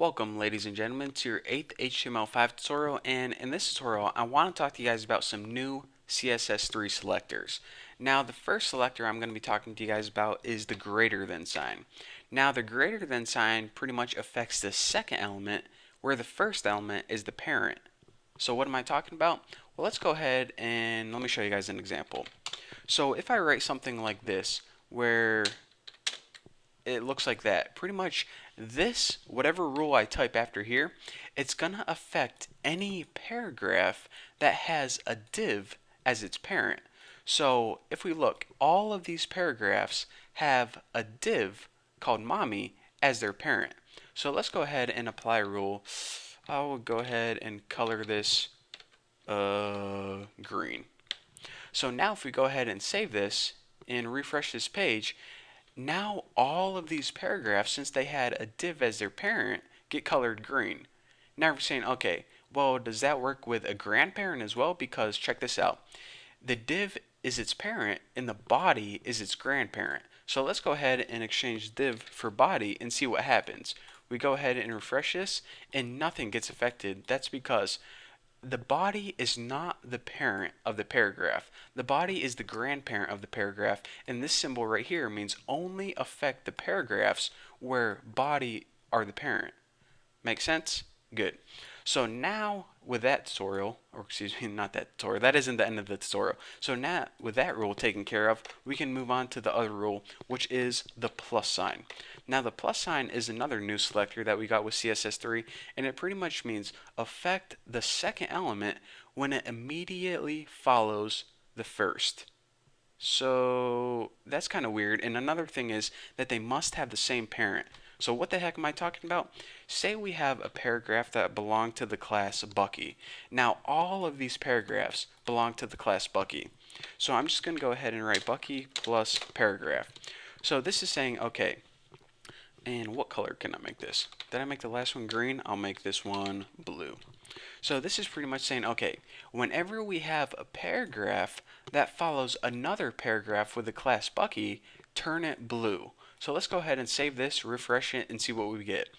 Welcome, ladies and gentlemen, to your 8th HTML5 tutorial, and in this tutorial I want to talk to you guys about some new CSS3 selectors. Now, the first selector I'm going to be talking to you guys about is the greater than sign. Now, the greater than sign pretty much affects the second element, where the first element is the parent. So what am I talking about? Well, let's go ahead and let me show you guys an example. So if I write something like this, where it looks like that. Pretty much this, whatever rule I type after here, it's going to affect any paragraph that has a div as its parent. So if we look, all of these paragraphs have a div called mommy as their parent. So let's go ahead and apply a rule. I will go ahead and color this green. So now if we go ahead and save this and refresh this page, now all of these paragraphs, since they had a div as their parent, get colored green. Now we're saying, okay, well, does that work with a grandparent as well? Because check this out. The div is its parent and the body is its grandparent. So let's go ahead and exchange div for body and see what happens. We go ahead and refresh this and nothing gets affected. That's because the body is not the parent of the paragraph. The body is the grandparent of the paragraph, and this symbol right here means only affect the paragraphs where body are the parent. Make sense? Good. So now with that tutorial, or excuse me, not that tutorial, that isn't the end of the tutorial. So now with that rule taken care of, we can move on to the other rule, which is the plus sign. Now the plus sign is another new selector that we got with CSS3, and it pretty much means affect the second element when it immediately follows the first. So that's kind of weird. And another thing is that they must have the same parent. So what the heck am I talking about? Say we have a paragraph that belonged to the class Bucky. Now all of these paragraphs belong to the class Bucky. So I'm just going to go ahead and write Bucky plus paragraph. So this is saying, okay, and what color can I make this? Did I make the last one green? I'll make this one blue. So this is pretty much saying, okay, whenever we have a paragraph that follows another paragraph with the class Bucky, turn it blue. So let's go ahead and save this, refresh it, and see what we get.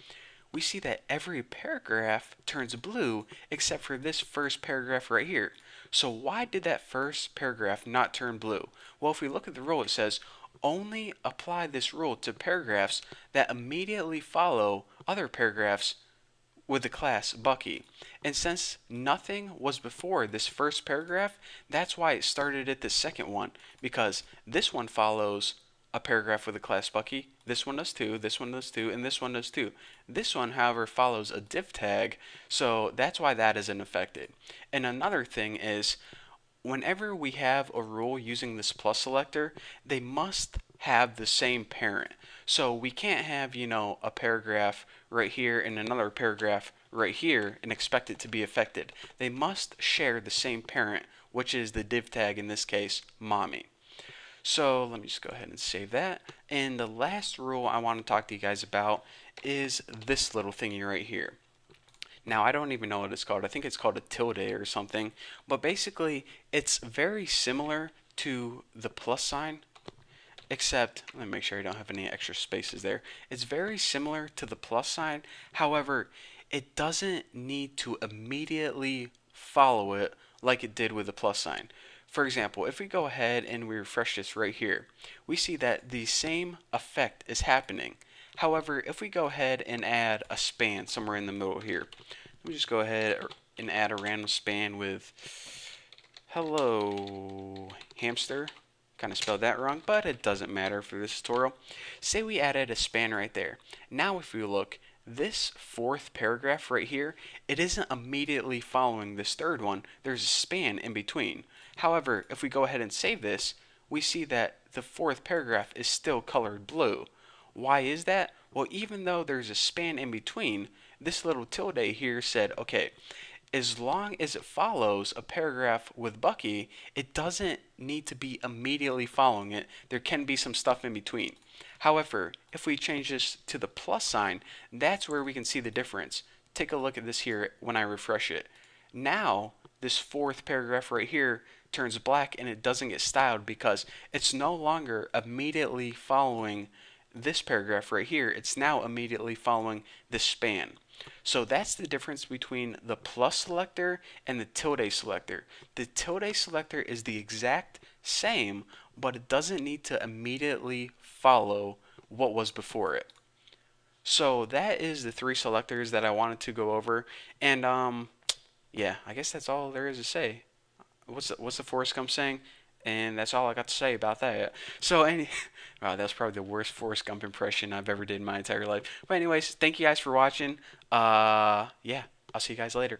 We see that every paragraph turns blue except for this first paragraph right here. So why did that first paragraph not turn blue? Well, if we look at the rule, it says only apply this rule to paragraphs that immediately follow other paragraphs with the class Bucky. And since nothing was before this first paragraph, that's why it started at the second one, because this one follows a paragraph with the class Bucky, this one does too, this one does too, and this one does too. This one, however, follows a div tag, so that's why that isn't affected. And another thing is, whenever we have a rule using this plus selector, they must have the same parent. So we can't have, a paragraph right here and another paragraph right here and expect it to be affected. They must share the same parent, which is the div tag, in this case, mommy. So let me just go ahead and save that. And the last rule I want to talk to you guys about is this little thingy right here. Now, I don't even know what it's called. I think it's called a tilde or something. But basically, it's very similar to the plus sign, except, let me make sure I don't have any extra spaces there. It's very similar to the plus sign. However, it doesn't need to immediately follow it like it did with the plus sign. For example, if we go ahead and we refresh this right here, we see that the same effect is happening. However, if we go ahead and add a span somewhere in the middle here, let me just go ahead and add a random span with hello hamster. Kind of spelled that wrong, but it doesn't matter for this tutorial. Say we added a span right there. Now if we look, this fourth paragraph right here, it isn't immediately following this third one. There's a span in between. However, if we go ahead and save this, we see that the fourth paragraph is still colored blue. Why is that? Well, even though there's a span in between, this little tilde here said, okay, as long as it follows a paragraph with Bucky, it doesn't need to be immediately following it. There can be some stuff in between. However, if we change this to the plus sign, that's where we can see the difference. Take a look at this here when I refresh it. Now, this fourth paragraph right here turns black and it doesn't get styled because it's no longer immediately following this paragraph right here, it's now immediately following this span. So that's the difference between the plus selector and the tilde selector. The tilde selector is the exact same, but it doesn't need to immediately follow what was before it. So that is the three selectors that I wanted to go over. And yeah, I guess that's all there is to say. What's the Forrest Gump saying? And that's all I got to say about that. So wow, that's probably the worst Forrest Gump impression I've ever did in my entire life. But anyways, thank you guys for watching. Yeah, I'll see you guys later.